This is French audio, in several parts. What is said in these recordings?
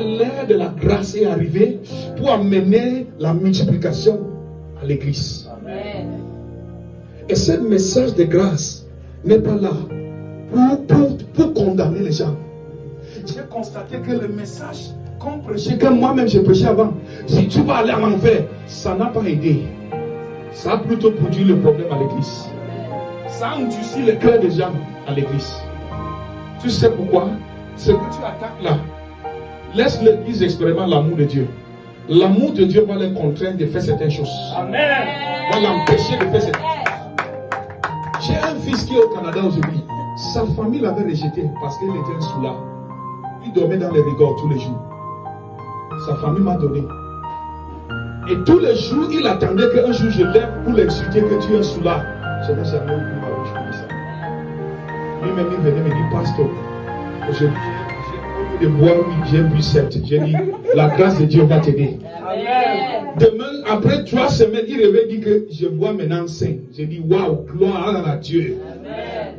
L'ère de la grâce est arrivée pour amener la multiplication à l'église. Et ce message de grâce n'est pas là pour condamner les gens. J'ai constaté que le message qu'on prêchait, que moi-même j'ai prêché avant, si tu vas aller en enfer, ça n'a pas aidé. Ça a plutôt produit le problème à l'église. Ça endurcit le cœur des gens à l'église. Tu sais pourquoi? Ce que tu attaques là, laisse l'église expérimenter l'amour de Dieu. L'amour de Dieu va les contraindre de faire certaines choses. Amen. Va l'empêcher de faire certaines choses. J'ai un fils qui est au Canada aujourd'hui. Sa famille l'avait rejeté parce qu'il était un soulard. Il dormait dans les rigoles tous les jours. Sa famille m'a donné. Et tous les jours, il attendait qu'un jour je lève pour l'insulter que tu es un soulard. Je n'ai jamais eu une parole comme ça. Lui-même, il venait me dire, pasteur, aujourd'hui, de boire, oui, j'ai bu 7. J'ai dit, la grâce de Dieu va t'aider. Demain, après 3 semaines, il revient dire que je bois maintenant 5. J'ai dit, waouh, gloire à Dieu.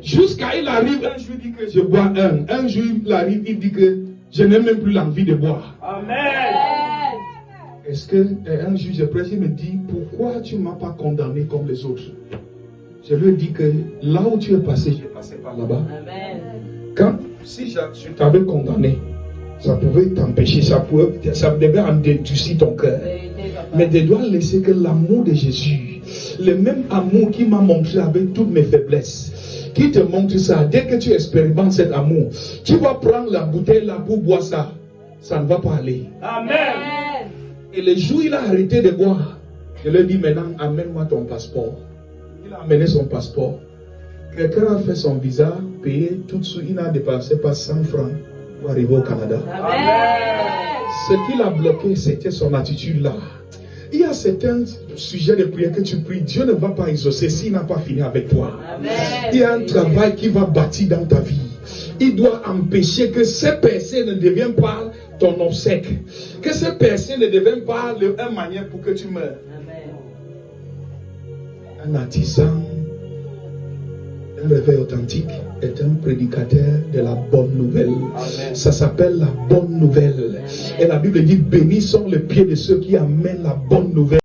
Jusqu'à il arrive, un jour, il dit que je bois 1. Un jour, il arrive, il dit que je n'ai même plus l'envie de boire. Amen. Est-ce que un jour, je prêche, il me dit, pourquoi tu ne m'as pas condamné comme les autres? Je lui ai dit que là où tu es passé, je passé par là-bas. Quand, si je t'avais condamné, ça pouvait t'empêcher, ça devait endurcir ton cœur. Mais tu dois laisser que l'amour de Jésus, le même amour qui m'a montré avec toutes mes faiblesses, qui te montre ça, dès que tu expérimentes cet amour, tu vas prendre la bouteille là pour boire ça. Ça ne va pas aller. Amen. Et le jour où il a arrêté de boire, je lui ai dit maintenant, amène-moi ton passeport. Il a amené son passeport. Quelqu'un a fait son visa, payé tout de suite, il n'a dépensé pas 100 francs pour arriver au Canada. Amen. Ce qui l'a bloqué, c'était son attitude là. Il y a certains sujets de prière que tu pries, Dieu ne va pas exaucer s'il n'a pas fini avec toi. Amen. Il y a un travail qui va bâtir dans ta vie. Il doit empêcher que ces personnes ne deviennent pas ton obsèque. Que ces personnes ne deviennent pas une manière pour que tu meurs. Un artisan, un réveil authentique est un prédicateur de la bonne nouvelle. Amen. Ça s'appelle la bonne nouvelle. Amen. Et la Bible dit, bénis sont les pieds de ceux qui amènent la bonne nouvelle.